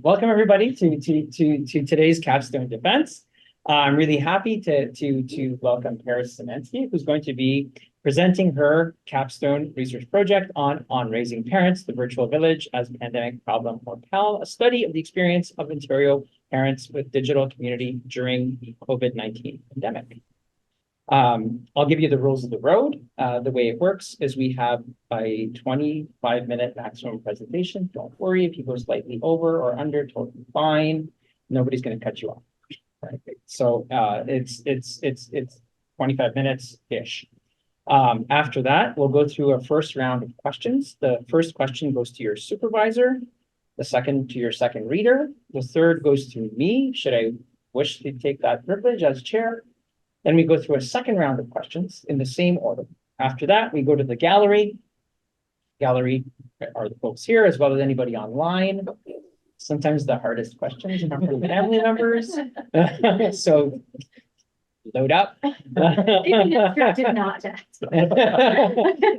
welcome everybody to today's Capstone Defense. I'm really happy to welcome Paris Semansky, who's going to be presenting her capstone research project on Raising Parents, the Virtual Village as a Pandemic Problem or PAL, a study of the experience of Ontario parents with digital community during the COVID-19 pandemic. I'll give you the rules of the road. The way it works is we have a 25-minute maximum presentation. Don't worry if you go slightly over or under, totally fine. Nobody's going to cut you off. Right? So it's 25 minutes-ish. After that, we'll go through a first round of questions. The first question goes to your supervisor, the second to your second reader, the third goes to me, should I wish to take that privilege as chair. Then we go through a second round of questions in the same order. After that, we go to the gallery. Gallery are the folks here, as well as anybody online. Sometimes the hardest questions are from family members. So load up. Even instructed not to.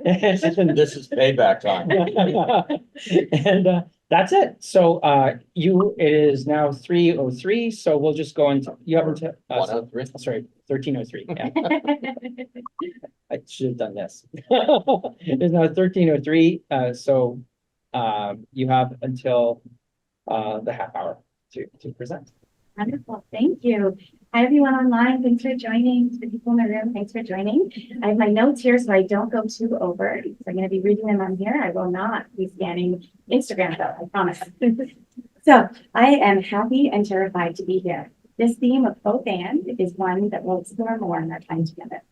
This is payback time. And that's it. So it is now 3:03. So we'll just go into you have until 103. Sorry, 13:03. Yeah. I should have done this. It's now 13:03. So you have until the half hour to present. Wonderful, thank you. Hi everyone online, thanks for joining. To the people in the room, thanks for joining. I have my notes here so I don't go too over. So I'm going to be reading them on here. I will not be scanning Instagram though, I promise. So I am happy and terrified to be here. This theme of both and is one that we'll explore more in our time together.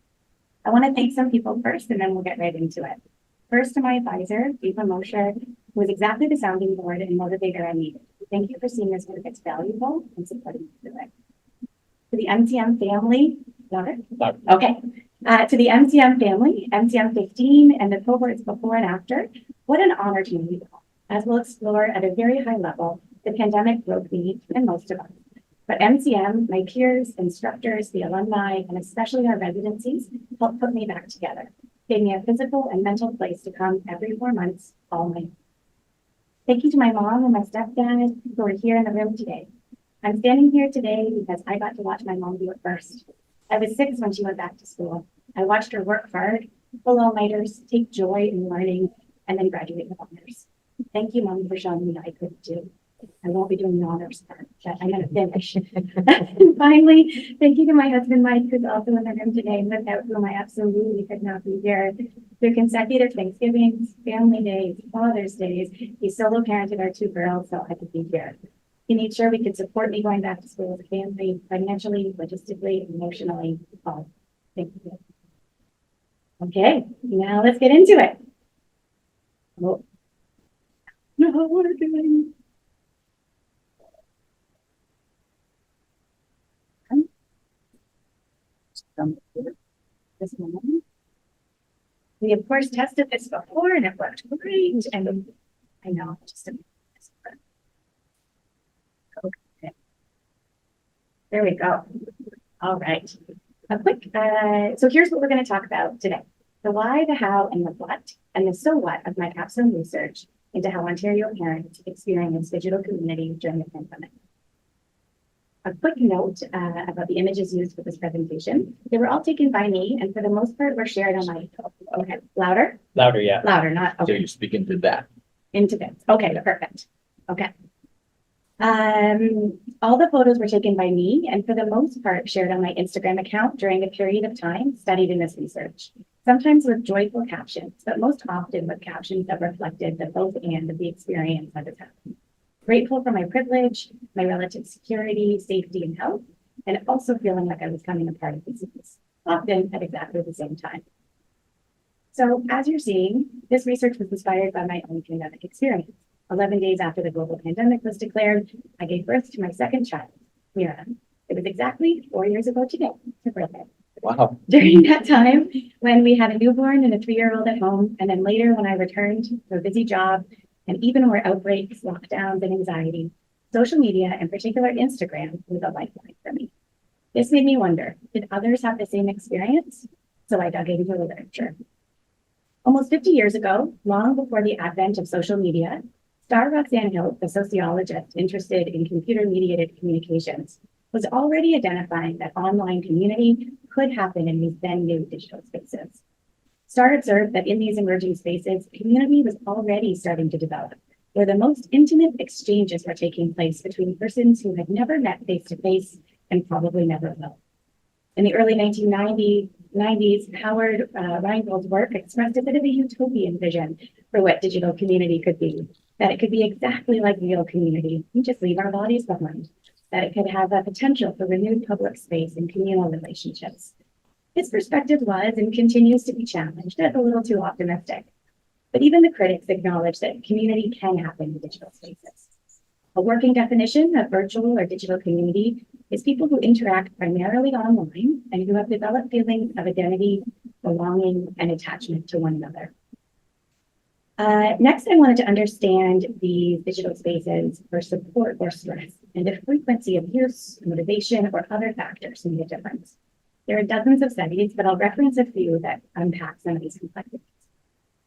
I want to thank some people first and then we'll get right into it. First to my advisor, Deepa Moshe, who was exactly the sounding board and motivator I needed. Thank you for seeing this work as valuable and supporting me through it. To the MCM family, okay. To the MCM family, MCM 15 and the cohorts before and after, what an honor to meet you all, as we'll explore at a very high level the pandemic broke me and most of us. But MCM, my peers, instructors, the alumni, and especially our residencies helped put me back together, gave me a physical and mental place to come every 4 months, all my. Thank you to my mom and my stepdad who are here in the room today. I'm standing here today because I got to watch my mom do it first. I was 6 when she went back to school. I watched her work hard, pull all-nighters, take joy in learning, and then graduate with honors. Thank you, Mom, for showing me I could too. I won't be doing the honors part, but I'm going to finish. And finally, thank you to my husband, Mike, who's also in the room today, without whom I absolutely could not be here. Through consecutive Thanksgivings, family days, Father's Days, he solo parented our 2 girls so I could be here. He made sure we could support me going back to school as a family, financially, logistically, emotionally, all. Thank you. Okay, now let's get into it. Oh. No, what are we doing? This moment. We of course tested this before and it worked great. And I know just a minute. Okay. There we go. All right. A quick so here's what we're going to talk about today. The why, the how, and the what, and the so what of my capstone research into how Ontario parents experience digital community during the pandemic. A quick note about the images used for this presentation. They were all taken by me, and for the most part, were shared on my. Okay, louder. Louder, yeah. Louder, not okay. So you're speaking to that. Into this. Okay, perfect. Okay. All the photos were taken by me, and for the most part, shared on my Instagram account during a period of time studied in this research. Sometimes with joyful captions, but most often with captions that reflected the both and of the experience that has happened. Grateful for my privilege, my relative security, safety, and health, and also feeling like I was becoming a part of disease, often at exactly the same time. So as you're seeing, this research was inspired by my own pandemic experience. 11 days after the global pandemic was declared, I gave birth to my second child, Mira. It was exactly 4 years ago today, her birthday. Wow. During that time, when we had a newborn and a 3-year-old at home, and then later when I returned to a busy job, and even more outbreaks, lockdowns, and anxiety, social media, in particular Instagram, was a lifeline for me. This made me wonder, did others have the same experience? So I dug into the literature. Almost 50 years ago, long before the advent of social media, Star Roxanne Hill, the sociologist interested in computer-mediated communications, was already identifying that online community could happen in these then new digital spaces. Star observed that in these emerging spaces, community was already starting to develop, where the most intimate exchanges were taking place between persons who had never met face-to-face and probably never will. In the early 1990s, Howard Rheingold's work expressed a bit of a utopian vision for what digital community could be, that it could be exactly like real community. We just leave our bodies behind, that it could have a potential for renewed public space and communal relationships. His perspective was and continues to be challenged as a little too optimistic. But even the critics acknowledge that community can happen in digital spaces. A working definition of virtual or digital community is people who interact primarily online and who have developed feelings of identity, belonging, and attachment to one another. Next, I wanted to understand these digital spaces for support or stress and if frequency of use, motivation, or other factors make a difference. There are dozens of studies, but I'll reference a few that unpack some of these complexities.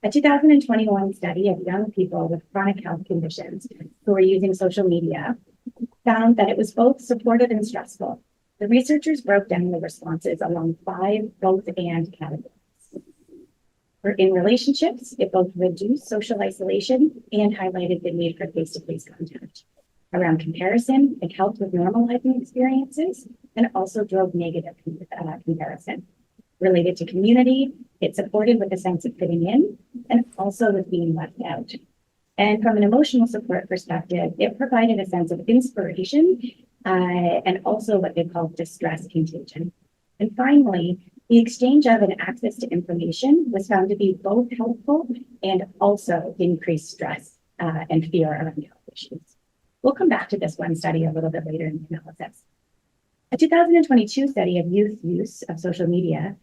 A 2021 study of young people with chronic health conditions who were using social media found that it was both supportive and stressful. The researchers broke down the responses along 5 both and categories. In relationships, it both reduced social isolation and highlighted the need for face-to-face contact. Around comparison, it helped with normalizing experiences and also drove negative comparison. Related to community, it supported with a sense of fitting in and also with being left out. And from an emotional support perspective, it provided a sense of inspiration and also what they call distress contagion. And finally, the exchange of and access to information was found to be both helpful and also increased stress and fear around health issues. We'll come back to this one study a little bit later in the analysis. A 2022 study of youth use of social media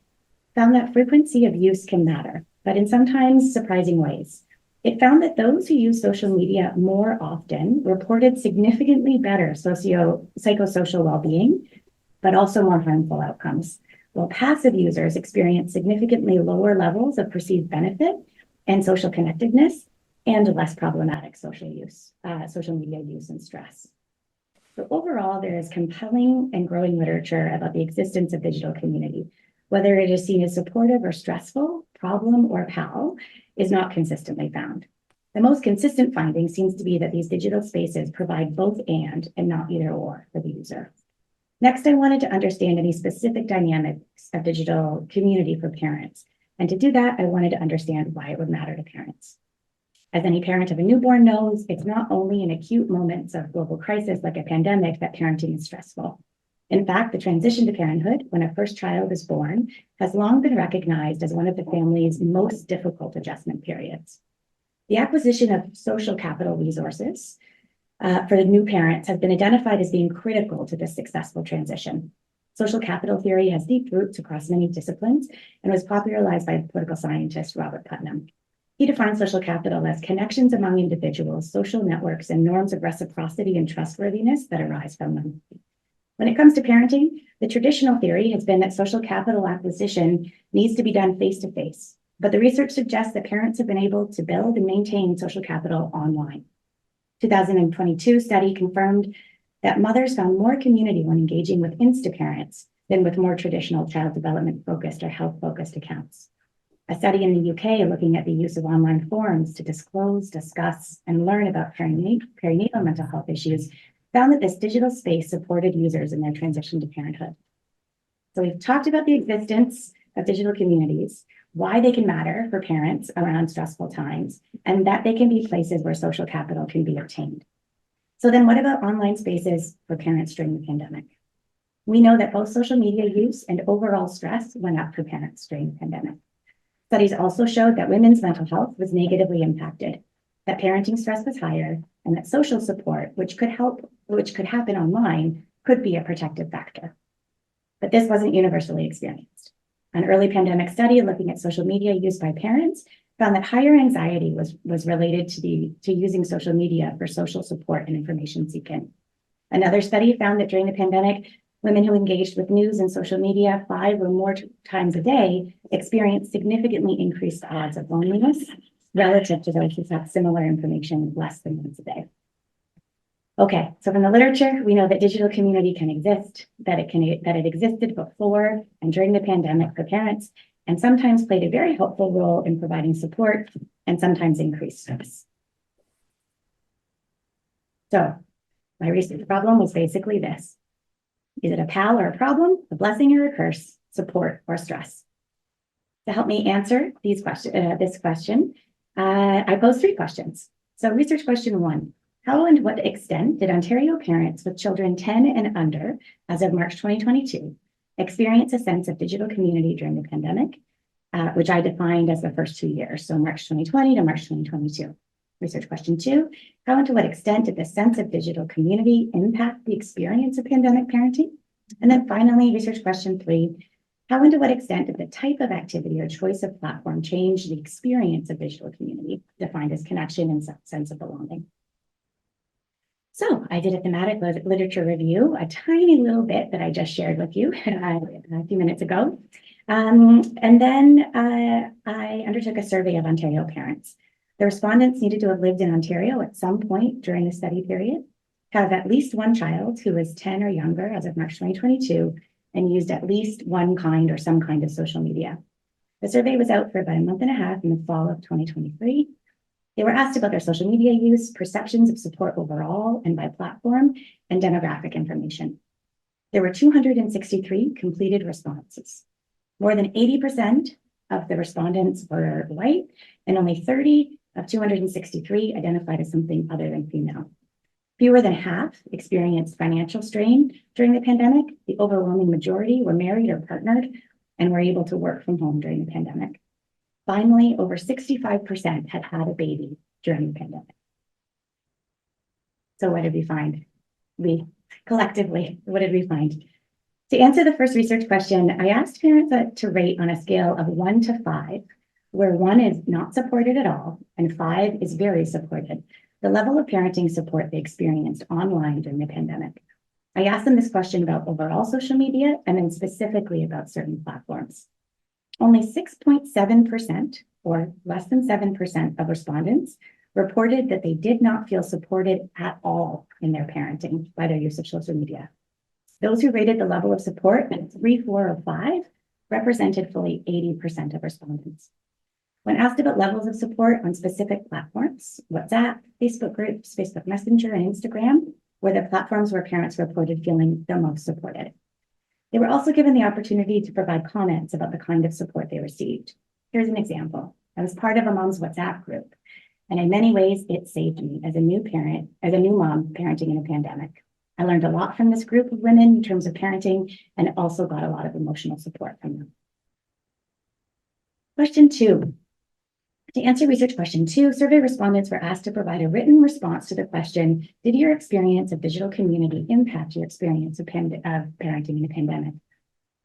found that frequency of use can matter, but in sometimes surprising ways. It found that those who use social media more often reported significantly better psychosocial well-being, but also more harmful outcomes, while passive users experienced significantly lower levels of perceived benefit and social connectedness and less problematic social media use and stress. So overall, there is compelling and growing literature about the existence of digital community. Whether it is seen as supportive or stressful, problem or pal, is not consistently found. The most consistent finding seems to be that these digital spaces provide both and not either or for the user. Next, I wanted to understand any specific dynamics of digital community for parents. And to do that, I wanted to understand why it would matter to parents. As any parent of a newborn knows, it's not only in acute moments of global crisis like a pandemic that parenting is stressful. In fact, the transition to parenthood when a first child is born has long been recognized as one of the family's most difficult adjustment periods. The acquisition of social capital resources for the new parents has been identified as being critical to this successful transition. Social capital theory has deep roots across many disciplines and was popularized by political scientist Robert Putnam. He defines social capital as connections among individuals, social networks, and norms of reciprocity and trustworthiness that arise from them. When it comes to parenting, the traditional theory has been that social capital acquisition needs to be done face-to-face, but the research suggests that parents have been able to build and maintain social capital online. 2022 study confirmed that mothers found more community when engaging with Instaparents than with more traditional child development-focused or health-focused accounts. A study in the UK looking at the use of online forums to disclose, discuss, and learn about perinatal mental health issues found that this digital space supported users in their transition to parenthood. So we've talked about the existence of digital communities, why they can matter for parents around stressful times, and that they can be places where social capital can be obtained. So then what about online spaces for parents during the pandemic? We know that both social media use and overall stress went up for parents during the pandemic. Studies also showed that women's mental health was negatively impacted, that parenting stress was higher, and that social support, which could happen online, could be a protective factor. But this wasn't universally experienced. An early pandemic study looking at social media used by parents found that higher anxiety was related to using social media for social support and information seeking. Another study found that during the pandemic, women who engaged with news and social media 5 or more times a day experienced significantly increased odds of loneliness, relative to those who have similar information less than once a day. Okay, so from the literature, we know that digital community can exist, that it existed before and during the pandemic for parents, and sometimes played a very helpful role in providing support and sometimes increased stress. So my research problem was basically this. Is it a pal or a problem, a blessing or a curse, support or stress? To help me answer this question, I posed 3 questions. So research question 1, how and what extent did Ontario parents with children 10 and under, as of March 2022, experience a sense of digital community during the pandemic, which I defined as the first 2 years, so March 2020 to March 2022. Research question 2, how and to what extent did the sense of digital community impact the experience of pandemic parenting? And then finally, research question 3, how and to what extent did the type of activity or choice of platform change the experience of digital community, defined as connection and sense of belonging? So I did a thematic literature review, a tiny little bit that I just shared with you a few minutes ago. And then I undertook a survey of Ontario parents. The respondents needed to have lived in Ontario at some point during the study period, have at least one child who was 10 or younger as of March 2022, and used at least one kind or some kind of social media. The survey was out for about a month and a half in the fall of 2023. They were asked about their social media use, perceptions of support overall and by platform, and demographic information. There were 263 completed responses. More than 80% of the respondents were white, and only 30 of 263 identified as something other than female. Fewer than half experienced financial strain during the pandemic. The overwhelming majority were married or partnered and were able to work from home during the pandemic. Finally, over 65% had had a baby during the pandemic. So what did we find? Collectively, what did we find? To answer the first research question, I asked parents to rate on a scale of 1 to 5, where 1 is not supported at all and 5 is very supported, the level of parenting support they experienced online during the pandemic. I asked them this question about overall social media and then specifically about certain platforms. Only 6.7%, or less than 7% of respondents, reported that they did not feel supported at all in their parenting by their use of social media. Those who rated the level of support at 3, 4, or 5 represented fully 80% of respondents. When asked about levels of support on specific platforms, WhatsApp, Facebook groups, Facebook Messenger, and Instagram were the platforms where parents reported feeling the most supported. They were also given the opportunity to provide comments about the kind of support they received. Here's an example. I was part of a mom's WhatsApp group, and in many ways, it saved me as a new mom parenting in a pandemic. I learned a lot from this group of women in terms of parenting and also got a lot of emotional support from them. Question 2. To answer research question 2, survey respondents were asked to provide a written response to the question, did your experience of digital community impact your experience of parenting in a pandemic?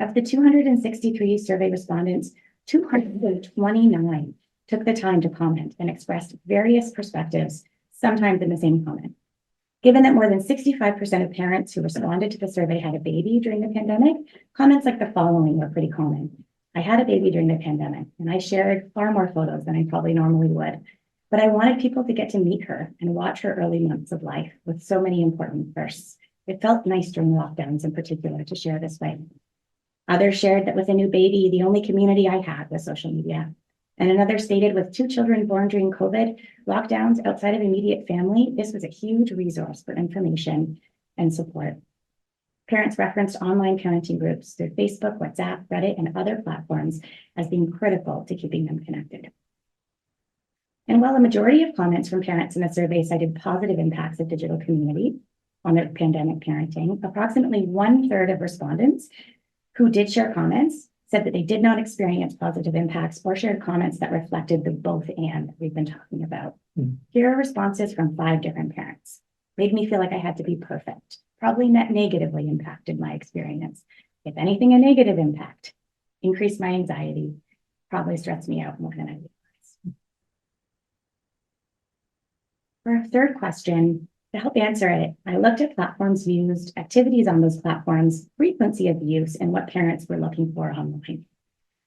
Of the 263 survey respondents, 229 took the time to comment and expressed various perspectives, sometimes in the same comment. Given that more than 65% of parents who responded to the survey had a baby during the pandemic, comments like the following were pretty common. I had a baby during the pandemic, and I shared far more photos than I probably normally would. But I wanted people to get to meet her and watch her early months of life with so many important firsts. It felt nice during lockdowns in particular to share this way. Others shared that with a new baby, the only community I had was social media. And another stated with 2 children born during COVID lockdowns outside of immediate family, this was a huge resource for information and support. Parents referenced online parenting groups through Facebook, WhatsApp, Reddit, and other platforms as being critical to keeping them connected. And while a majority of comments from parents in the survey cited positive impacts of digital community on their pandemic parenting, approximately 1/3 of respondents who did share comments said that they did not experience positive impacts or shared comments that reflected the both and we've been talking about. Here are responses from 5 different parents. Made me feel like I had to be perfect. Probably negatively impacted my experience. If anything, a negative impact. Increased my anxiety. Probably stressed me out more than I realized. For our third question, to help answer it, I looked at platforms used, activities on those platforms, frequency of use, and what parents were looking for online.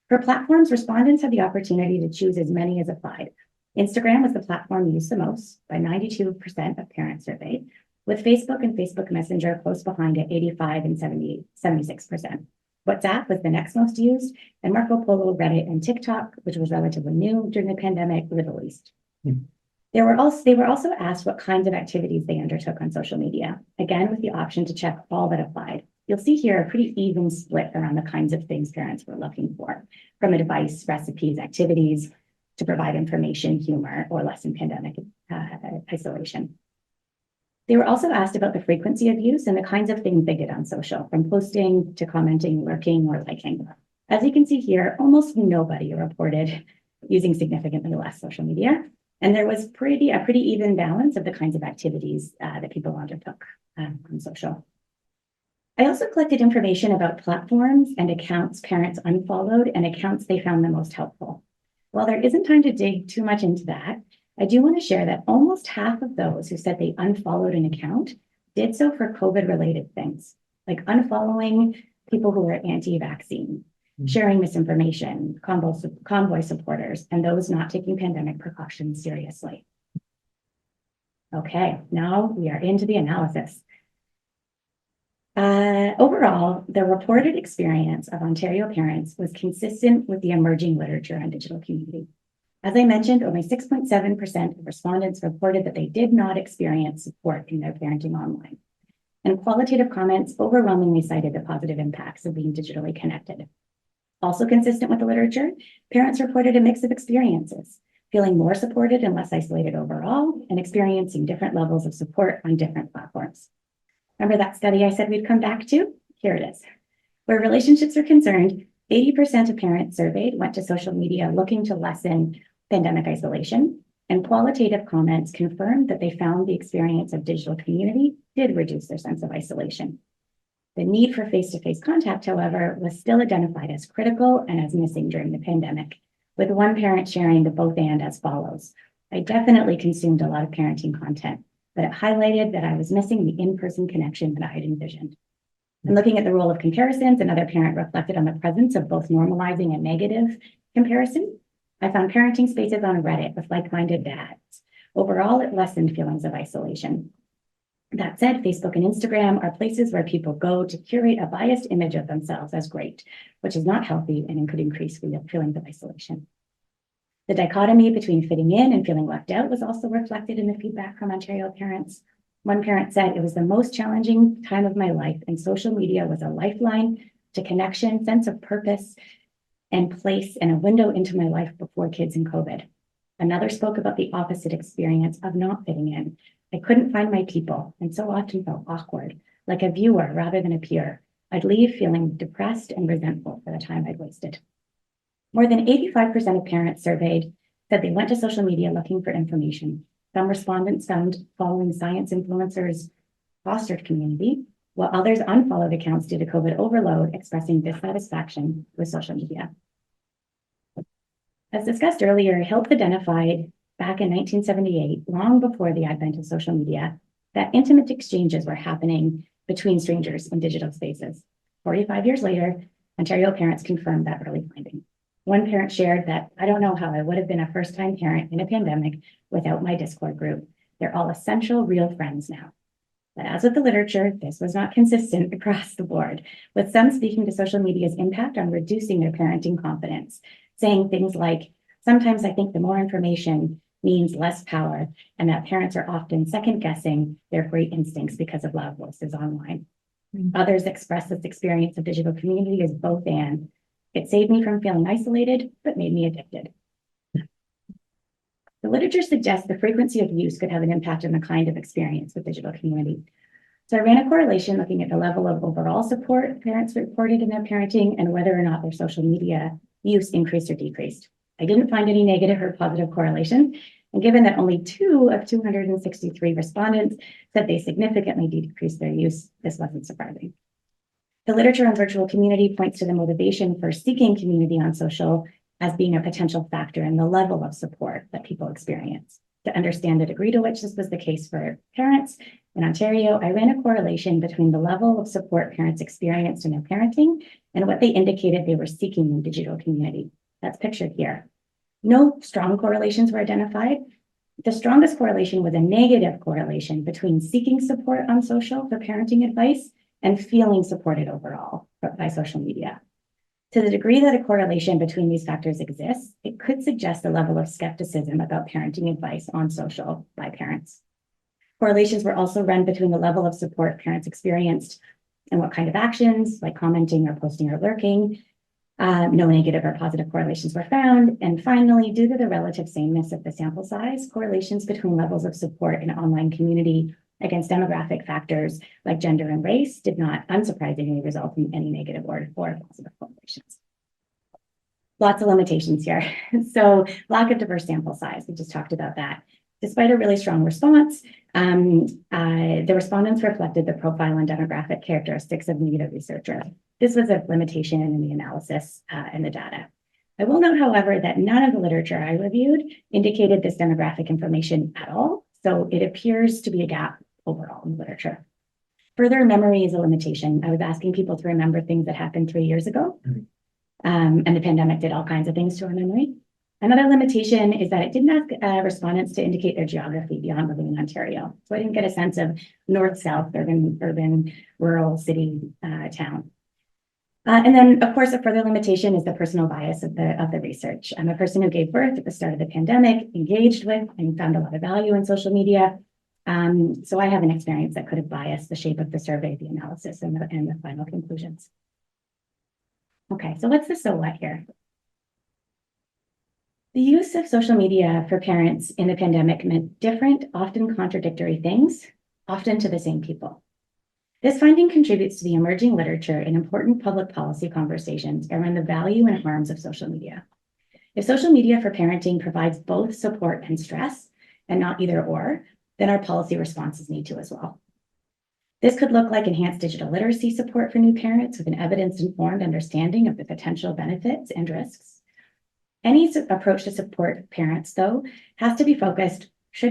For platforms, respondents had the opportunity to choose as many as applied. Instagram was the platform used the most by 92% of parents surveyed, with Facebook and Facebook Messenger close behind at 85 and 76%. WhatsApp was the next most used, and Marco Polo, Reddit, and TikTok, which was relatively new during the pandemic, were the least. They were also asked what kinds of activities they undertook on social media, again with the option to check all that applied. You'll see here a pretty even split around the kinds of things parents were looking for, from advice, recipes, activities, to provide information, humor, or lessen pandemic isolation. They were also asked about the frequency of use and the kinds of things they did on social, from posting to commenting, lurking, or liking. As you can see here, almost nobody reported using significantly less social media, and there was a pretty even balance of the kinds of activities that people undertook on social. I also collected information about platforms and accounts parents unfollowed and accounts they found the most helpful. While there isn't time to dig too much into that, I do want to share that almost half of those who said they unfollowed an account did so for COVID-related things, like unfollowing people who were anti-vaccine, sharing misinformation, convoy supporters, and those not taking pandemic precautions seriously. Okay, now we are into the analysis. Overall, the reported experience of Ontario parents was consistent with the emerging literature on digital community. As I mentioned, only 6.7% of respondents reported that they did not experience support in their parenting online. And qualitative comments overwhelmingly cited the positive impacts of being digitally connected. Also consistent with the literature, parents reported a mix of experiences, feeling more supported and less isolated overall, and experiencing different levels of support on different platforms. Remember that study I said we'd come back to? Here it is. Where relationships are concerned, 80% of parents surveyed went to social media looking to lessen pandemic isolation, and qualitative comments confirmed that they found the experience of digital community did reduce their sense of isolation. The need for face-to-face contact, however, was still identified as critical and as missing during the pandemic, with one parent sharing the both and as follows. I definitely consumed a lot of parenting content, but it highlighted that I was missing the in-person connection that I had envisioned. And looking at the role of comparisons, another parent reflected on the presence of both normalizing and negative comparison. I found parenting spaces on Reddit with like-minded dads. Overall, it lessened feelings of isolation. That said, Facebook and Instagram are places where people go to curate a biased image of themselves as great, which is not healthy and could increase feelings of isolation. The dichotomy between fitting in and feeling left out was also reflected in the feedback from Ontario parents. One parent said, "It was the most challenging time of my life, and social media was a lifeline to connection, sense of purpose, and place, and a window into my life before kids and COVID." Another spoke about the opposite experience of not fitting in. "I couldn't find my people and so often felt awkward, like a viewer rather than a peer. I'd leave feeling depressed and resentful for the time I'd wasted." More than 85% of parents surveyed said they went to social media looking for information. Some respondents found following science influencers fostered community, while others unfollowed accounts due to COVID overload, expressing dissatisfaction with social media. As discussed earlier, HILP identified back in 1978, long before the advent of social media, that intimate exchanges were happening between strangers in digital spaces. 45 years later, Ontario parents confirmed that early finding. One parent shared that, "I don't know how I would have been a first-time parent in a pandemic without my Discord group. They're all essential, real friends now." But as with the literature, this was not consistent across the board, with some speaking to social media's impact on reducing their parenting confidence, saying things like, "Sometimes I think the more information means less power, and that parents are often second-guessing their great instincts because of loud voices online." Others express this experience of digital community as both and. "It saved me from feeling isolated, but made me addicted." The literature suggests the frequency of use could have an impact on the kind of experience with digital community. So I ran a correlation looking at the level of overall support parents reported in their parenting and whether or not their social media use increased or decreased. I didn't find any negative or positive correlation. And given that only 2 of 263 respondents said they significantly decreased their use, this wasn't surprising. The literature on virtual community points to the motivation for seeking community on social as being a potential factor in the level of support that people experience. To understand the degree to which this was the case for parents in Ontario, I ran a correlation between the level of support parents experienced in their parenting and what they indicated they were seeking in digital community. That's pictured here. No strong correlations were identified. The strongest correlation was a negative correlation between seeking support on social for parenting advice and feeling supported overall by social media. To the degree that a correlation between these factors exists, it could suggest a level of skepticism about parenting advice on social by parents. Correlations were also run between the level of support parents experienced and what kind of actions, like commenting or posting or lurking. No negative or positive correlations were found. And finally, due to the relative sameness of the sample size, correlations between levels of support in online community against demographic factors like gender and race did not unsurprisingly result in any negative or positive correlations. Lots of limitations here. So lack of diverse sample size, we just talked about that. Despite a really strong response, the respondents reflected the profile and demographic characteristics of media researchers. This was a limitation in the analysis and the data. I will note, however, that none of the literature I reviewed indicated this demographic information at all, so it appears to be a gap overall in the literature. Further, memory is a limitation. I was asking people to remember things that happened 3 years ago, and the pandemic did all kinds of things to our memory. Another limitation is that it didn't ask respondents to indicate their geography beyond living in Ontario. So I didn't get a sense of north, south, urban, rural, city, town. And then, of course, a further limitation is the personal bias of the research. I'm a person who gave birth at the start of the pandemic, engaged with and found a lot of value in social media. So I have an experience that could have biased the shape of the survey, the analysis, and the final conclusions. Okay, so what's the so what here? The use of social media for parents in the pandemic meant different, often contradictory things, often to the same people. This finding contributes to the emerging literature in important public policy conversations around the value and harms of social media. If social media for parenting provides both support and stress, and not either or, then our policy responses need to as well. This could look like enhanced digital literacy support for new parents with an evidence-informed understanding of the potential benefits and risks. Any approach to support parents, though, should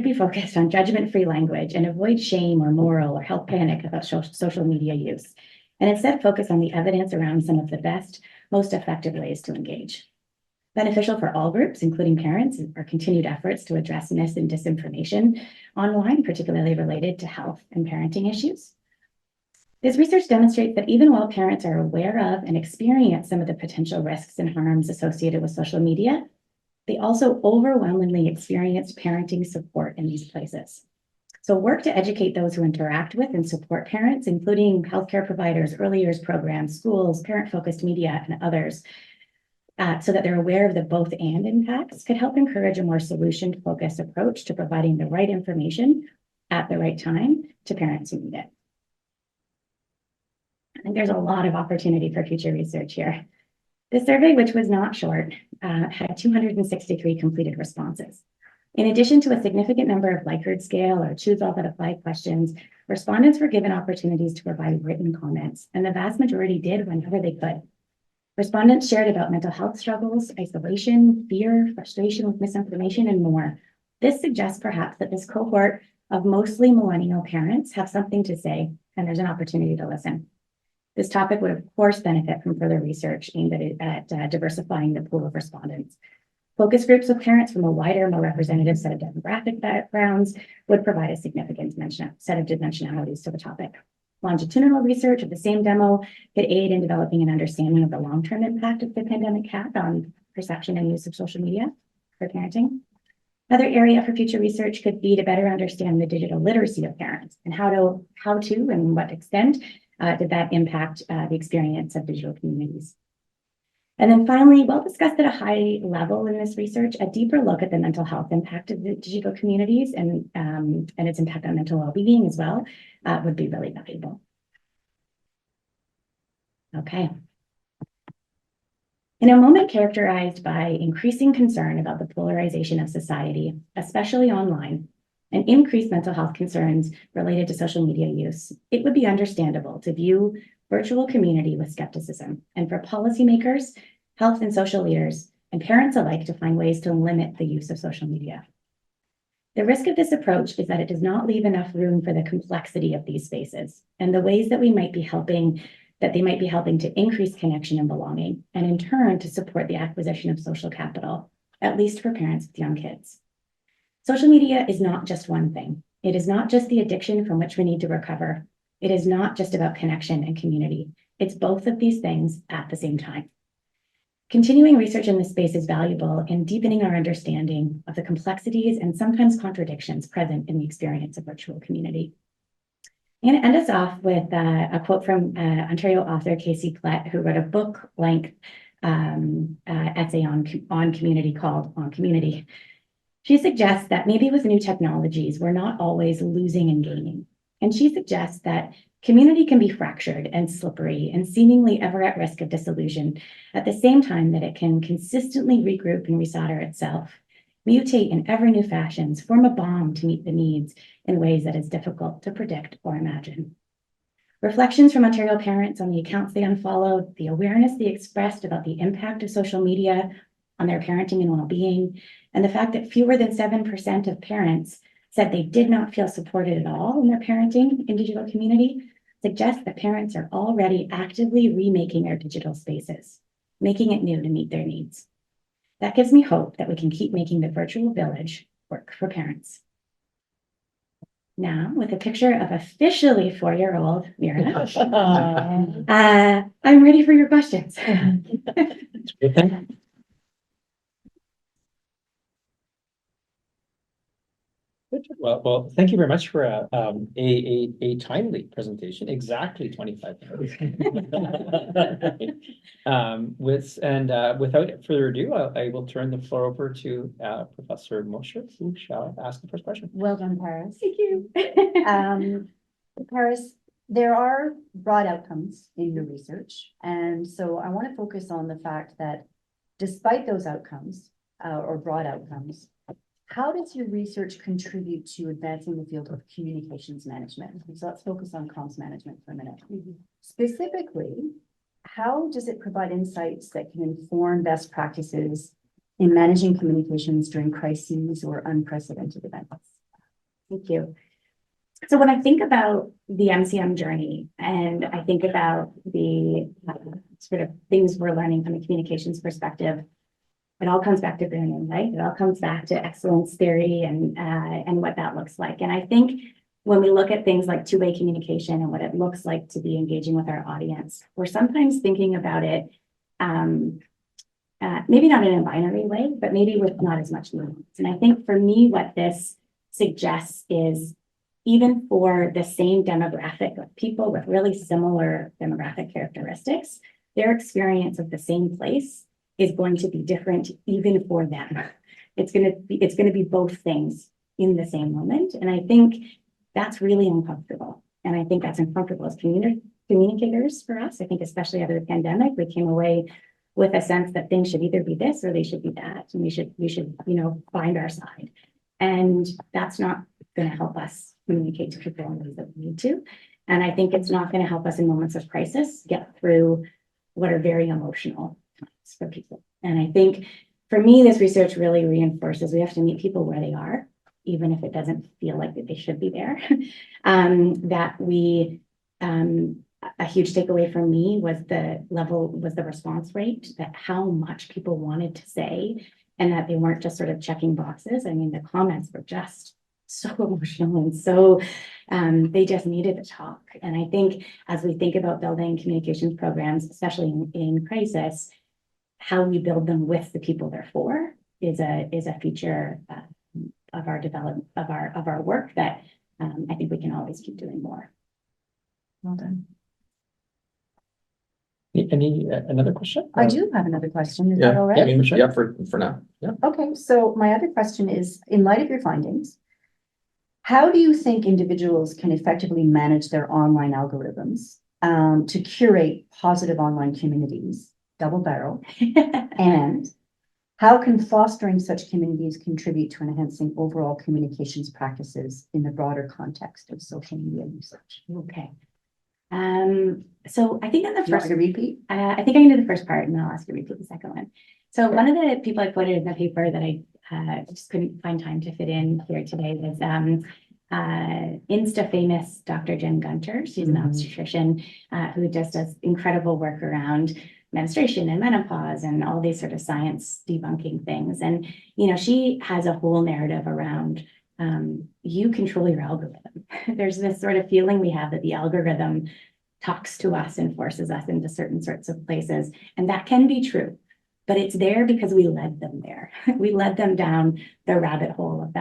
be focused on judgment-free language and avoid shame or moral or health panic about social media use, and instead focus on the evidence around some of the best, most effective ways to engage. Beneficial for all groups, including parents, are continued efforts to address mis and disinformation online, particularly related to health and parenting issues. This research demonstrates that even while parents are aware of and experience some of the potential risks and harms associated with social media, they also overwhelmingly experience parenting support in these places. So work to educate those who interact with and support parents, including healthcare providers, early years programs, schools, parent-focused media, and others, so that they're aware of the both and impacts, could help encourage a more solution-focused approach to providing the right information at the right time to parents who need it. I think there's a lot of opportunity for future research here. The survey, which was not short, had 263 completed responses. In addition to a significant number of Likert scale or choose all that apply questions, respondents were given opportunities to provide written comments, and the vast majority did whenever they could. Respondents shared about mental health struggles, isolation, fear, frustration with misinformation, and more. This suggests perhaps that this cohort of mostly millennial parents have something to say, and there's an opportunity to listen. This topic would, of course, benefit from further research aimed at diversifying the pool of respondents. Focus groups of parents from a wider, more representative set of demographic backgrounds would provide a significant set of dimensionalities to the topic. Longitudinal research of the same demo could aid in developing an understanding of the long-term impact of the pandemic had on perception and use of social media for parenting. Another area for future research could be to better understand the digital literacy of parents and how to and what extent did that impact the experience of digital communities. And then finally, well discussed at a high level in this research, a deeper look at the mental health impact of the digital communities and its impact on mental well-being as well would be really valuable. Okay. In a moment characterized by increasing concern about the polarization of society, especially online, and increased mental health concerns related to social media use, it would be understandable to view virtual community with skepticism, and for policymakers, health and social leaders, and parents alike to find ways to limit the use of social media. The risk of this approach is that it does not leave enough room for the complexity of these spaces and the ways that they might be helping to increase connection and belonging, and in turn to support the acquisition of social capital at least for parents with young kids. Social media is not just one thing. It is not just the addiction from which we need to recover. It is not just about connection and community. It's both of these things at the same time. Continuing research in this space is valuable in deepening our understanding of the complexities and sometimes contradictions present in the experience of virtual community. I'm going to end us off with a quote from Ontario author Casey Plett, who wrote a book-length essay on community called On Community. She suggests that maybe with new technologies, we're not always losing and gaining. And she suggests that community can be fractured and slippery and seemingly ever at risk of dissolution at the same time that it can consistently regroup and resolder itself, mutate in ever new fashions, form a bomb to meet the needs in ways that is difficult to predict or imagine. Reflections from Ontario parents on the accounts they unfollowed, the awareness they expressed about the impact of social media on their parenting and well-being, and the fact that fewer than 7% of parents said they did not feel supported at all in their parenting in digital community suggests that parents are already actively remaking their digital spaces, making it new to meet their needs. That gives me hope that we can keep making the virtual village work for parents. Now, with a picture of officially 4-year-old Mira, I'm ready for your questions. Well, thank you very much for a timely presentation, exactly 25 minutes. Without further ado, I will turn the floor over to Professor Mosher, who shall ask the first question. Well done, Paris. Thank you. Paris, there are broad outcomes in your research. And so I want to focus on the fact that despite those outcomes or broad outcomes, how does your research contribute to advancing the field of communications management? So let's focus on comms management for a minute. Specifically, how does it provide insights that can inform best practices in managing communications during crises or unprecedented events? Thank you. So when I think about the MCM journey and I think about the sort of things we're learning from a communications perspective, it all comes back to Boonin, right? It all comes back to excellence theory and what that looks like. And I think when we look at things like two-way communication and what it looks like to be engaging with our audience, we're sometimes thinking about it maybe not in a binary way, but maybe with not as much nuance. And I think for me, what this suggests is even for the same demographic of people with really similar demographic characteristics, their experience of the same place is going to be different even for them. It's going to be both things in the same moment. And I think that's really uncomfortable. And I think that's uncomfortable as communicators for us. I think especially out of the pandemic, we came away with a sense that things should either be this or they should be that. And we should, find our side. And that's not going to help us communicate to people in ways that we need to. And I think it's not going to help us in moments of crisis get through what are very emotional times for people. And I think for me, this research really reinforces we have to meet people where they are, even if it doesn't feel like that they should be there. A huge takeaway for me was the response rate, that how much people wanted to say, and that they weren't just sort of checking boxes. I mean, the comments were just so emotional and so they just needed to talk. And I think as we think about building communications programs, especially in crisis, how we build them with the people they're for is a feature of our development of our work that I think we can always keep doing more. Well done. Another question? I do have another question. Is that all right? Yeah, for now. Yeah. Okay, so my other question is, in light of your findings, how do you think individuals can effectively manage their online algorithms to curate positive online communities, double barrel? And how can fostering such communities contribute to enhancing overall communications practices in the broader context of social media usage? Okay. So I think on the Do you want first, me to repeat? I think I can do the first part and I'll ask you to repeat the second one. So one of the people I quoted in the paper that I just couldn't find time to fit in here today was Insta famous Dr. Jen Gunter. She's an obstetrician who just does incredible work around menstruation and menopause and all these sort of science debunking things. And, you know, she has a whole narrative around you control your algorithm. There's this sort of feeling we have that the algorithm talks to us and forces us into certain sorts of places. And that can be true, but it's there because we led them there. We led them down the rabbit hole of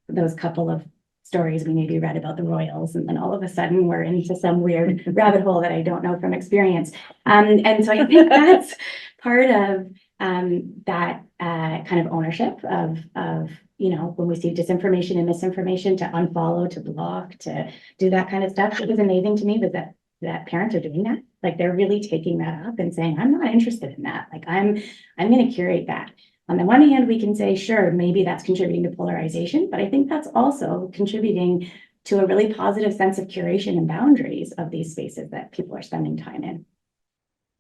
those couple of stories we maybe read about the royals, and then all of a sudden we're into some weird rabbit hole that I don't know from experience. And so I think that's part of that kind of ownership of, you know, when we see disinformation and misinformation, to unfollow, to block, to do that kind of stuff. It was amazing to me that parents are doing that. Like, they're really taking that up and saying, I'm not interested in that. Like, I'm going to curate that. On the one hand, we can say, sure, maybe that's contributing to polarization, but I think that's also contributing to a really positive sense of curation and boundaries of these spaces that people are spending time in.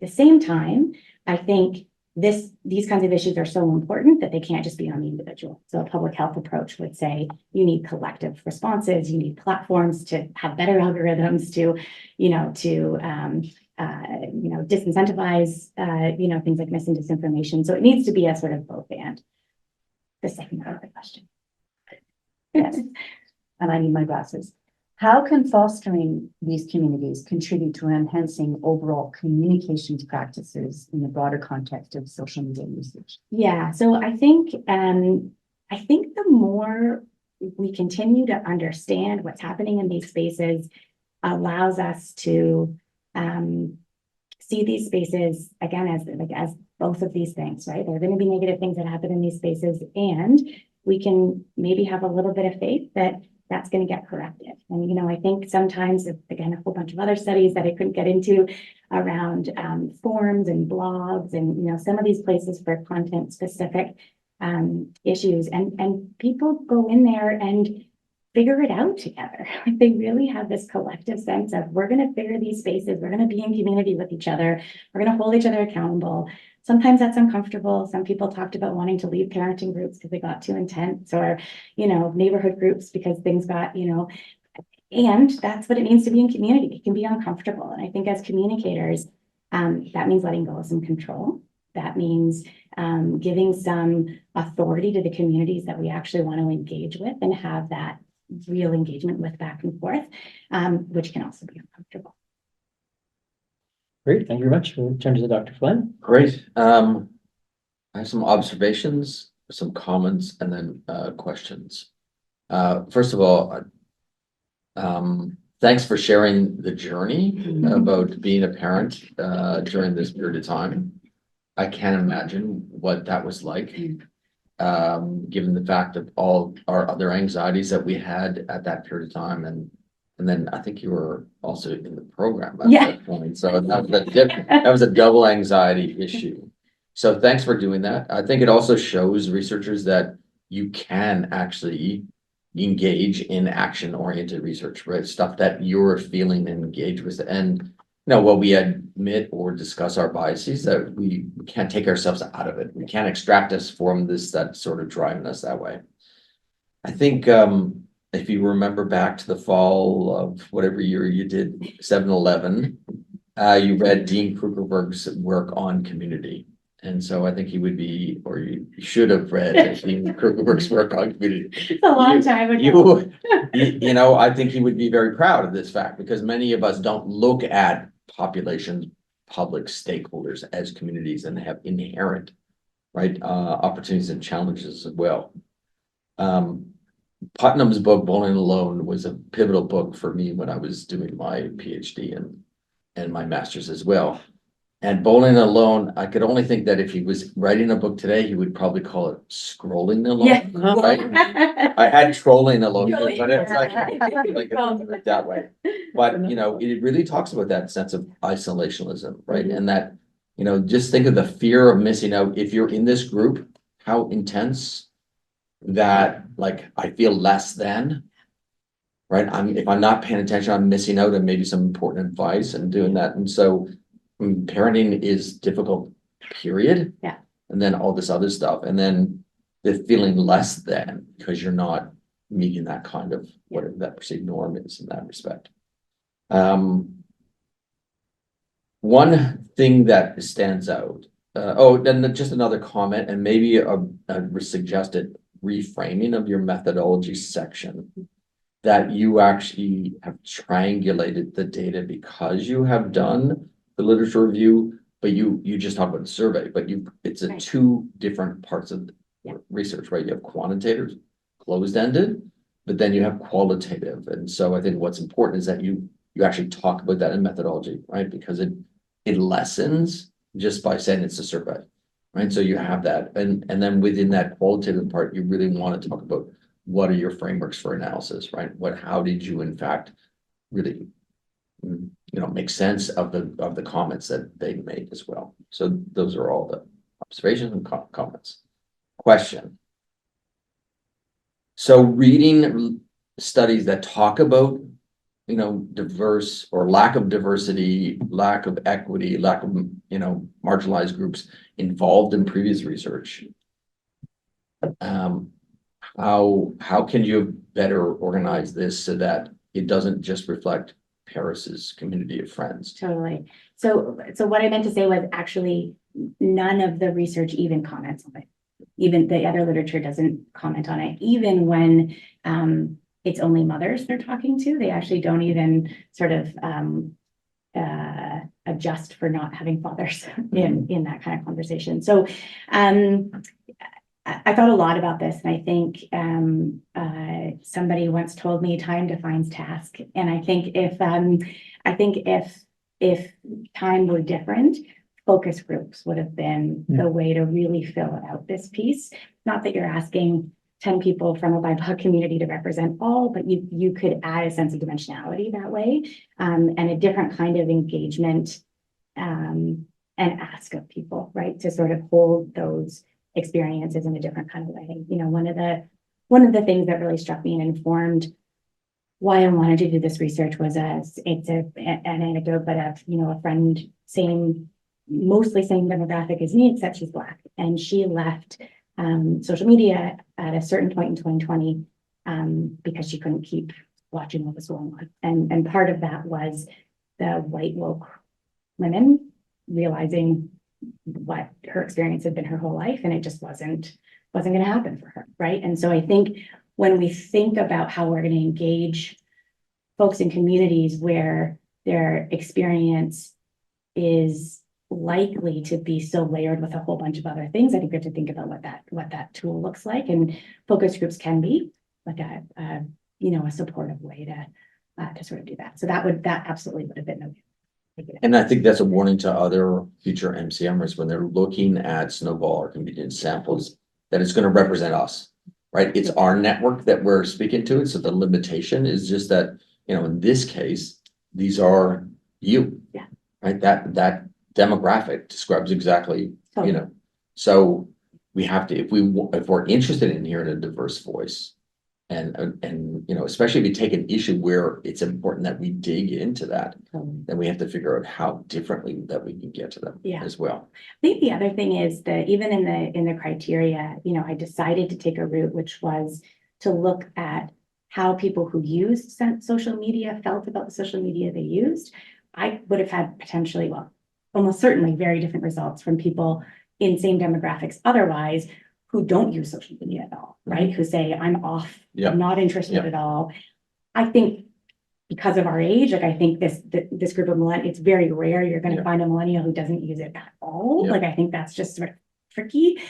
At the same time, I think these kinds of issues are so important that they can't just be on the individual. So a public health approach would say you need collective responses, you need platforms to have better algorithms to, disincentivize, things like mis and disinformation. So it needs to be a sort of both and. The second part of the question. Yes, and I need my glasses. How can fostering these communities contribute to enhancing overall communications practices in the broader context of social media usage? Yeah, so I think the more we continue to understand what's happening in these spaces allows us to see these spaces again as both of these things, right? There are going to be negative things that happen in these spaces, and we can maybe have a little bit of faith that that's going to get corrected. And, I think sometimes, again, a whole bunch of other studies that I couldn't get into around forums and blogs and, some of these places for content specific issues, and people go in there and figure it out together. Like, they really have this collective sense of, we're going to figure these spaces, we're going to be in community with each other, we're going to hold each other accountable. Sometimes that's uncomfortable. Some people talked about wanting to leave parenting groups because they got too intense, or, neighborhood groups because things got, and that's what it means to be in community. It can be uncomfortable. And I think as communicators, that means letting go of some control. That means giving some authority to the communities that we actually want to engage with and have that real engagement with back and forth, which can also be uncomfortable. Great, thank you very much. We'll turn to Dr. Flynn. Great. I have some observations, some comments, and then questions. First of all, thanks for sharing the journey about being a parent during this period of time. I can't imagine what that was like, given the fact of all our other anxieties that we had at that period of time. And then I think you were also in the program at that point. So that was a double anxiety issue. So thanks for doing that. I think it also shows researchers that you can actually engage in action-oriented research, right? Stuff that you're feeling and engage with. And while we admit or discuss our biases, that we can't take ourselves out of it. We can't extract us from that sort of driving us that way. I think if you remember back to the fall of whatever year you did 7/11, you read Dean Krugerberg's work on community. And so I think he would be, or you should have read Dean Krugerberg's work on community. It's a long time ago. I think he would be very proud of this fact, because many of us don't look at populations, public stakeholders as communities, and they have inherent, right, opportunities and challenges as well. Putnam's book, Bowling Alone, was a pivotal book for me when I was doing my PhD and my master's as well. And Bowling Alone, I could only think that if he was writing a book today, he would probably call it Scrolling Alone. Right? I had Trolling Alone, but it's like that way. But it really talks about that sense of isolationism, right? And that, just think of the fear of missing out. If you're in this group, how intense that, like, I feel less than, right? If I'm not paying attention, I'm missing out on maybe some important advice and doing that. And so parenting is difficult, period. Yeah. And then all this other stuff. And then the feeling less than because you're not meeting that kind of whatever that perceived norm is in that respect. one thing that stands out, then just another comment and maybe a suggested reframing of your methodology section. That you actually have triangulated the data because you have done the literature review, but you just talk about the survey, but it's a Right. two different parts of the Yeah. research, right? You have quantitative, closed-ended, but then you have qualitative. And so I think what's important is that you actually talk about that in methodology, right? Because it lessens just by saying it's a survey, right? So you have that, and then within that qualitative part, you really want to talk about what are your frameworks for analysis, right? How did you in fact really, make sense of the comments that they made as well? So those are all the observations and comments. Question. So reading studies that talk about, diverse or lack of diversity, lack of equity, lack of, marginalized groups involved in previous research. How can you better organize this so that it doesn't just reflect Paris's community of friends? Totally. So what I meant to say was actually none of the research even comments on it. Even the other literature doesn't comment on it, even when it's only mothers they're talking to. They actually don't even sort of adjust for not having fathers in that kind of conversation. So I thought a lot about this, and I think somebody once told me time defines task. And I think if time were different, focus groups would have been the way to really fill out this piece. Not that you're asking 10 people from a BIPOC community to represent all, but you could add a sense of dimensionality that way, and a different kind of engagement and ask of people, right? To sort of hold those experiences in a different kind of way. One of the things that really struck me and informed why I wanted to do this research was it's an anecdote, but a friend, mostly same demographic as me, except she's Black, and she left social media at a certain point in 2020 because she couldn't keep watching what was going on, and part of that was the white woke women realizing what her experience had been her whole life, and it just wasn't going to happen for her, right? And so I think when we think about how we're going to engage folks in communities where their experience is likely to be so layered with a whole bunch of other things, I think we have to think about what that tool looks like, and focus groups can be like a supportive way to sort of do that. So that absolutely would have been okay. And I think that's a warning to other future MCMers when they're looking at snowball or convenience samples, that it's going to represent us, right? It's our network that we're speaking to. So the limitation is just that, in this case, these are you, Yeah. right? That demographic describes exactly, Totally. so we have to, if we're interested in hearing a diverse voice, and especially if we take an issue where it's important that we dig into that, then we have to figure out how differently that we can get to them as well. I think the other thing is that even in the criteria, I decided to take a route which was to look at how people who used social media felt about the social media they used. I would have had potentially, well, almost certainly very different results from people in same demographics otherwise, who don't use social media at all, right? Who say, I'm off, I'm not interested at all. I think because of our age, I think this group of millennials, it's very rare you're going to find a millennial who doesn't use it at all. I think that's just sort of tricky.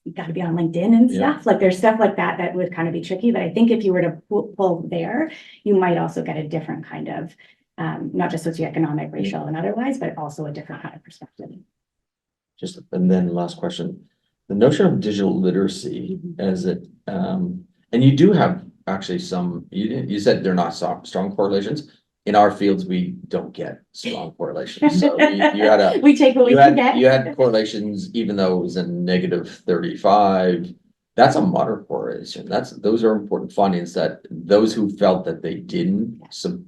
You got to be on LinkedIn and stuff. There's stuff like that would kind of be tricky. But I think if you were to pull there, you might also get a different kind of, not just socioeconomic, racial, and otherwise, but also a different kind of perspective. And then last question. The notion of digital literacy as it, and you do have actually some, you said they're not strong correlations. In our fields, we don't get strong correlations. So you had we take what we can get. You had correlations, even though it was a -35. That's a moderate correlation. Those are important findings that those who felt that they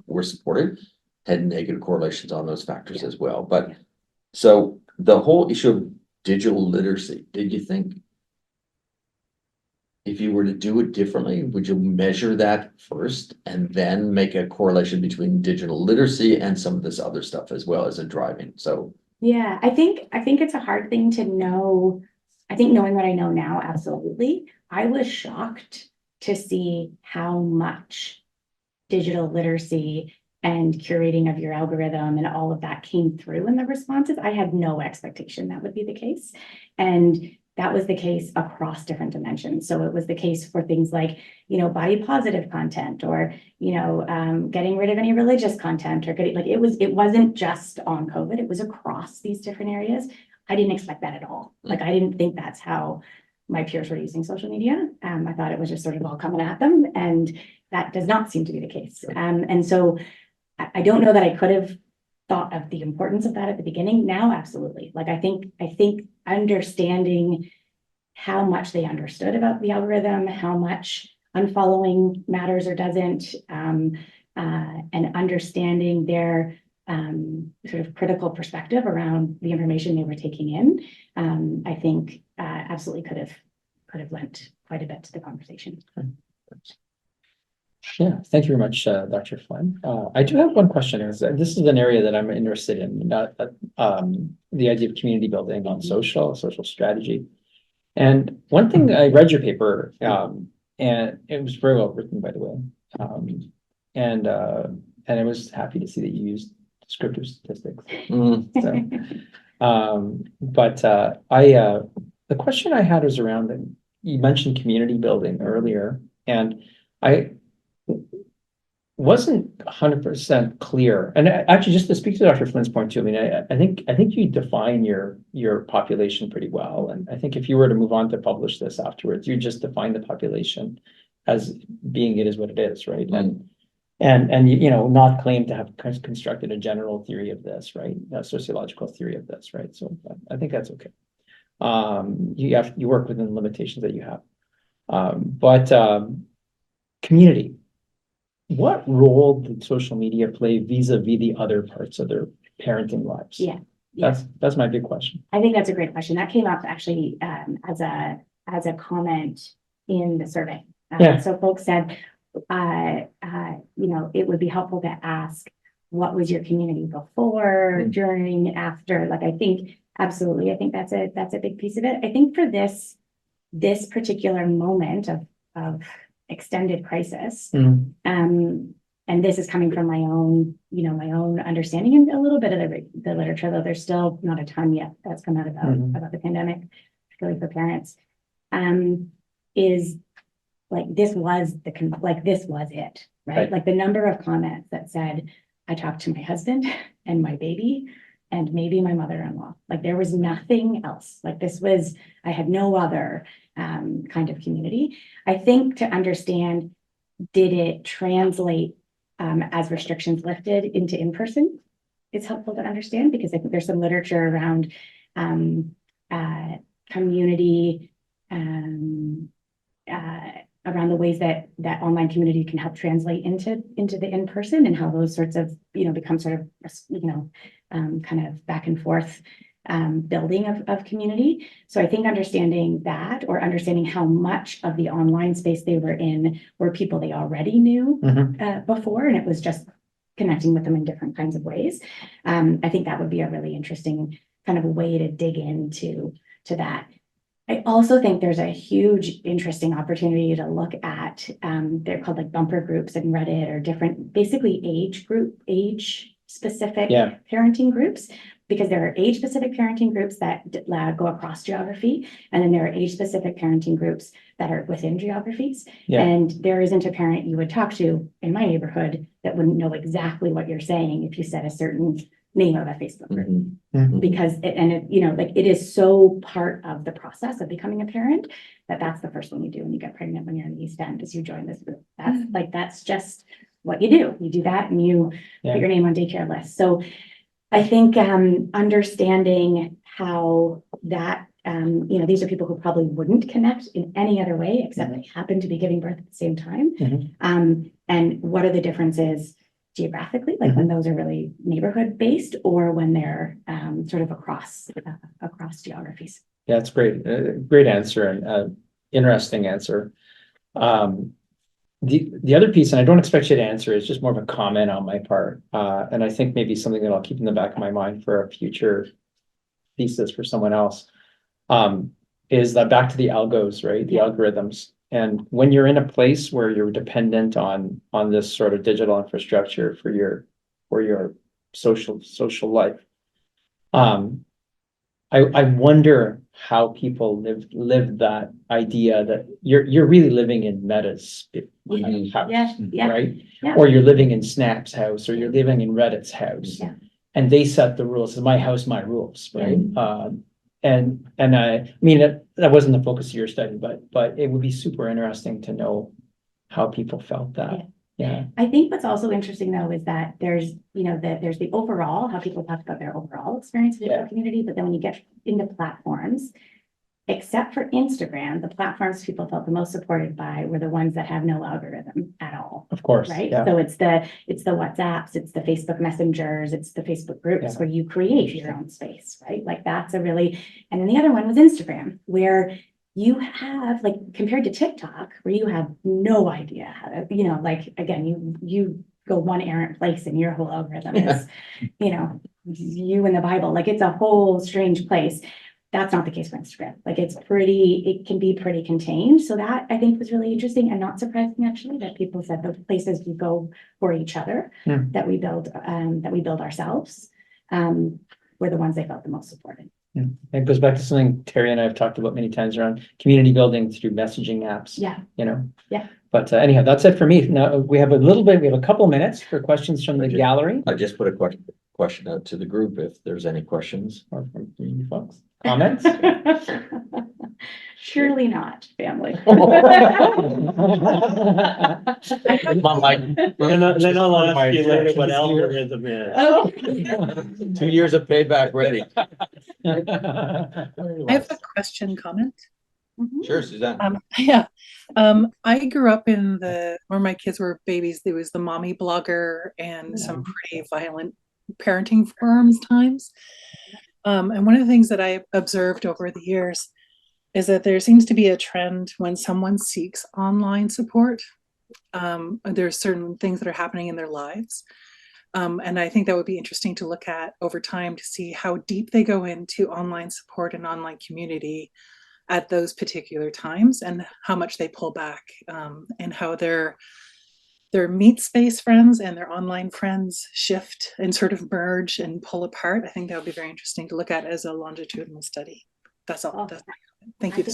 were supported had negative correlations on those factors as well. But so the whole issue of digital literacy, did you think if you were to do it differently, would you measure that first and then make a correlation between digital literacy and some of this other stuff as well as in driving? So, Yeah, I think it's a hard thing to know. I think knowing what I know now, absolutely. I was shocked to see how much digital literacy and curating of your algorithm and all of that came through in the responses. I had no expectation that would be the case. And that was the case across different dimensions. So it was the case for things like, body positive content, or, getting rid of any religious content, or getting, like, it wasn't just on COVID, it was across these different areas. I didn't expect that at all. Like, I didn't think that's how my peers were using social media. I thought it was just sort of all coming at them, and that does not seem to be the case. And so I don't know that I could have thought of the importance of that at the beginning. Now, absolutely. Like, I think understanding how much they understood about the algorithm, how much unfollowing matters or doesn't, and understanding their sort of critical perspective around the information they were taking in, I think absolutely could have lent quite a bit to the conversation. Yeah, thank you very much, Dr. Flynn. I do have one question. This is an area that I'm interested in, the idea of community building on social strategy. And one thing, I read your paper, and it was very well written, by the way. And I was happy to see that you used descriptive statistics. The question I had was around you mentioned community building earlier, and I wasn't 100% clear. And actually, just to speak to Dr. Flynn's point too, I mean, I think you define your population pretty well. And I think if you were to move on to publish this afterwards, you just define the population as being it is what it is, right? And not claim to have constructed a general theory of this, right? A sociological theory of this, right? So I think that's okay. You work within the limitations that you have. Community. What role did social media play vis-a-vis the other parts of their parenting lives? Yeah. That's my big question. I think that's a great question. That came up actually as a comment in the survey. So folks said, it would be helpful to ask, what was your community before, during, after? Like, I think absolutely. I think that's a big piece of it. I think for this particular moment of extended crisis, and this is coming from my own understanding and a little bit of the literature, though there's still not a ton yet that's come out about the pandemic, particularly for parents, is like, this was it, right? Like, the number of comments that said, I talked to my husband and my baby and maybe my mother-in-law. Like, there was nothing else. Like, I had no other kind of community. I think to understand, did it translate as restrictions lifted into in-person? It's helpful to understand, because I think there's some literature around community, around the ways that online community can help translate into the in-person, and how those sorts of, become sort of, kind of back and forth building of community. So I think understanding that, or understanding how much of the online space they were in were people they already knew before, and it was just connecting with them in different kinds of ways. I think that would be a really interesting kind of a way to dig into that. I also think there's a huge, interesting opportunity to look at, they're called like bumper groups in Reddit, or different, basically age specific parenting groups, because there are age specific parenting groups that go across geography. And then there are age specific parenting groups that are within geographies. And there isn't a parent you would talk to in my neighborhood that wouldn't know exactly what you're saying if you said a certain name of a Facebook group, because it is so part of the process of becoming a parent that's the first thing you do when you get pregnant, when you're in the East End, is you join this group. That's just what you do. You do that, and you put your name on daycare lists. So I think understanding how that these are people who probably wouldn't connect in any other way except they happen to be giving birth at the same time, and what are the differences geographically, like when those are really neighborhood based, or when they're sort of across geographies. Yeah, it's great. Great answer. And interesting answer. The other piece, and I don't expect you to answer, is just more of a comment on my part. And I think maybe something that I'll keep in the back of my mind for a future thesis for someone else. Is that back to the algos, right? The algorithms. And when you're in a place where you're dependent on this sort of digital infrastructure for your social life, I wonder how people live that idea that you're really living in Meta's house, Yeah. right? Yeah. Or you're living in Snap's house, or you're living in Reddit's house. Yeah. And they set the rules. It's my house, my rules, right? And I mean, that wasn't the focus of your study, but it would be super interesting to know how people felt that. Yeah. I think what's also interesting though is that there's, there's the overall, how people talk about their overall experience in the community, but then when you get into platforms, except for Instagram, the platforms people felt the most supported by were the ones that have no algorithm at all. Of course. Right. Yeah. So it's the WhatsApps, it's the Facebook messengers, it's the Facebook groups where you create your own space, right? Like that's a really, and then the other one was Instagram, where you have, like, compared to TikTok, where you have no idea how to, like, again, you go one errant place and your whole algorithm is, you and the Bible, like it's a whole strange place. That's not the case for Instagram. Like it can be pretty contained. So that I think was really interesting and not surprising actually that people said the places we go for each other, that we build ourselves, were the ones they felt the most supported. Yeah. It goes back to something Terry and I have talked about many times around community building through messaging apps. Yeah. Yeah. But anyhow, that's it for me. Now we have a couple minutes for questions from the gallery I just put a question out to the group if there's any questions. or from you folks. Comments? Surely not, family. Then I'll ask you later what algorithm is. Oh. 2 years of payback ready. I have a question, comment. Sure, Suzanne. Yeah. I grew up where my kids were babies, there was the mommy blogger and some pretty violent parenting forums times. And one of the things that I observed over the years is that there seems to be a trend when someone seeks online support. There's certain things that are happening in their lives. And I think that would be interesting to look at over time to see how deep they go into online support and online community at those particular times and how much they pull back, and how their meet space friends and their online friends shift and sort of merge and pull apart. I think that would be very interesting to look at as a longitudinal study. That's all. Thank you.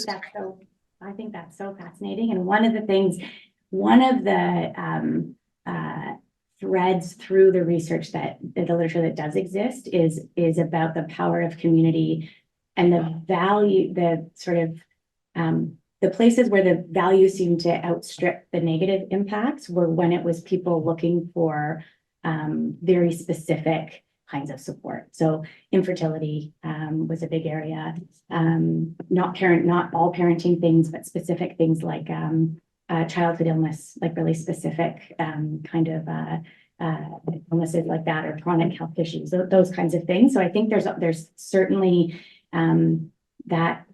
I think that's so fascinating. And one of the threads through the research the literature that does exist is about the power of community and the value, the sort of the places where the values seem to outstrip the negative impacts were when it was people looking for very specific kinds of support. So infertility was a big area. Not all parenting things, but specific things like childhood illness, like really specific kind of illnesses like that, or chronic health issues, those kinds of things. So I think there's certainly that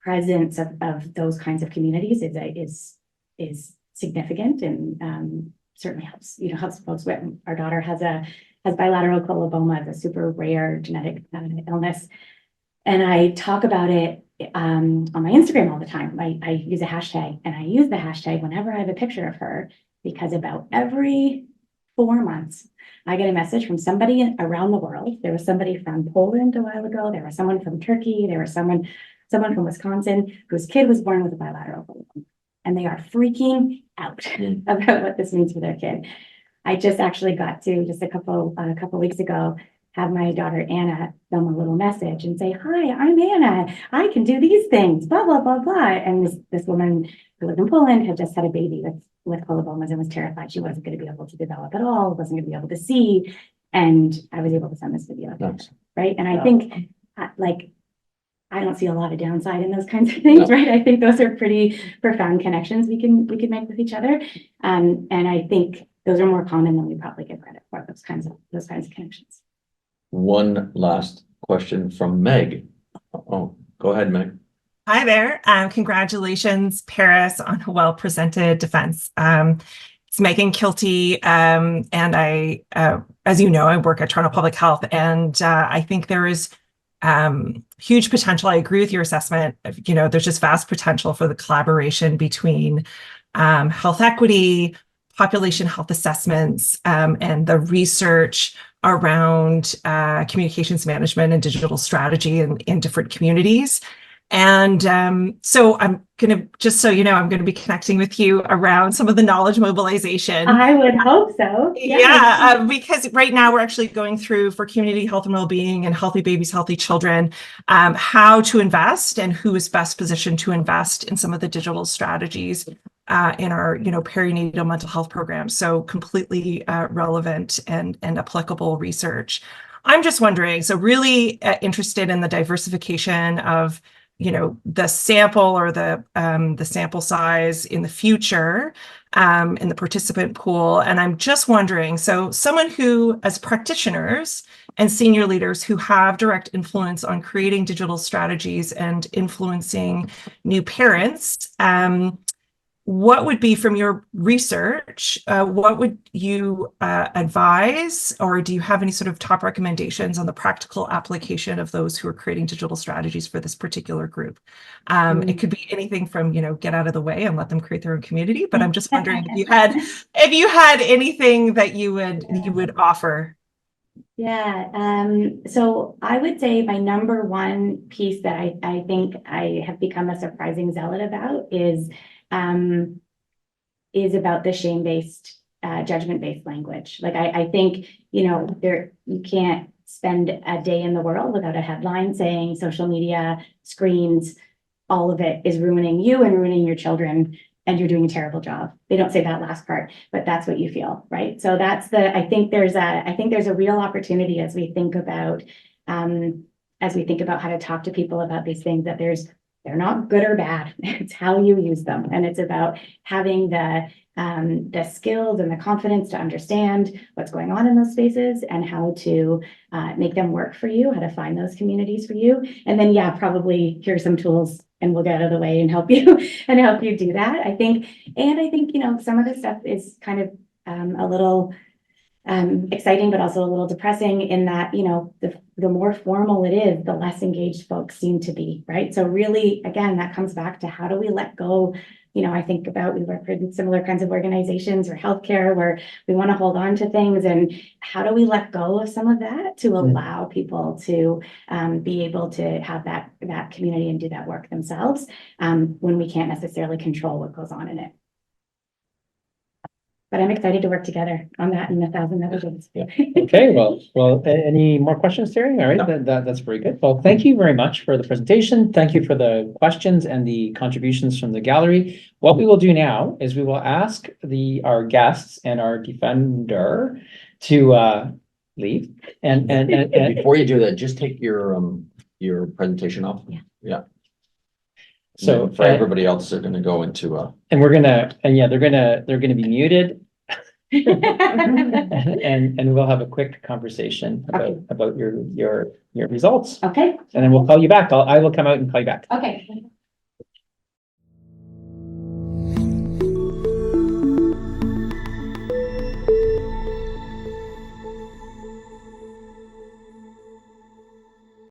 presence of those kinds of communities is significant and certainly helps folks. Our daughter has bilateral coloboma, it's a super rare genetic illness, and I talk about it on my Instagram all the time. I use a hashtag, and I use the hashtag whenever I have a picture of her, because about every 4 months I get a message from somebody around the world. There was somebody from Poland a while ago. There was someone from Turkey. There was someone from Wisconsin whose kid was born with a bilateral coloboma, and they are freaking out about what this means for their kid. I just actually got to, just a couple weeks ago, have my daughter Anna film a little message and say, "Hi, I'm Anna. I can do these things, blah, blah, blah, blah." And this woman who lived in Poland had just had a baby with colobomas and was terrified she wasn't going to be able to develop at all, wasn't going to be able to see. And I was able to send this video. Nice. Right. And I think I don't see a lot of downside in those kinds of things, right? I think those are pretty profound connections we can make with each other. And I think those are more common than we probably give credit for, those kinds of connections. One last question from Meg. Oh, go ahead, Meg. Hi there. Congratulations, Paris, on a well-presented defense. It's Megan Kilty, and I, as you know, I work at Toronto Public Health, and I think there is huge potential. I agree with your assessment. There's just vast potential for the collaboration between health equity, population health assessments, and the research around communications management and digital strategy in different communities. And so I'm going to, just so you know, I'm going to be connecting with you around some of the knowledge mobilization. I would hope so. Yeah, because right now we're actually going through, for community health and well-being and healthy babies, healthy children, how to invest and who is best positioned to invest in some of the digital strategies in our, perinatal mental health programs. So completely relevant and applicable research. I'm just wondering, so really interested in the diversification of the sample or the sample size in the future, in the participant pool. And I'm just wondering, so someone who, as practitioners and senior leaders who have direct influence on creating digital strategies and influencing new parents, what would be, from your research, what would you advise, or do you have any sort of top recommendations on the practical application of those who are creating digital strategies for this particular group? It could be anything from, get out of the way and let them create their own community, but I'm just wondering if you had anything that you would offer. Yeah, so I would say my number one piece that I think I have become a surprising zealot about is about the shame-based, judgment-based language. Like I think, you can't spend a day in the world without a headline saying social media, screens, all of it is ruining you and ruining your children, and you're doing a terrible job. They don't say that last part, but that's what you feel, right? So I think there's a real opportunity as we think about how to talk to people about these things, that they're not good or bad. It's how you use them. And it's about having the skills and the confidence to understand what's going on in those spaces and how to make them work for you, how to find those communities for you. And then, probably here's some tools and we'll get out of the way and help you do that. I think, some of this stuff is kind of a little exciting, but also a little depressing in that, the more formal it is, the less engaged folks seem to be, right? So really, again, that comes back to how do we let go? I think about, we work in similar kinds of organizations or healthcare where we want to hold on to things, and how do we let go of some of that to allow people to be able to have that community and do that work themselves, when we can't necessarily control what goes on in it. But I'm excited to work together on that and 1,000 other things. Okay, well, any more questions, Terry? All right, that's very good. Well, thank you very much for the presentation. Thank you for the questions and the contributions from the gallery. What we will do now is we will ask our guests and our defender to leave. And Before you do that, just take your presentation off. Yeah. So for everybody else, they're going to go into and they're gonna be muted. and we'll have a quick conversation about your results. Okay. And then we'll call you back. I will come out and call you back. Okay.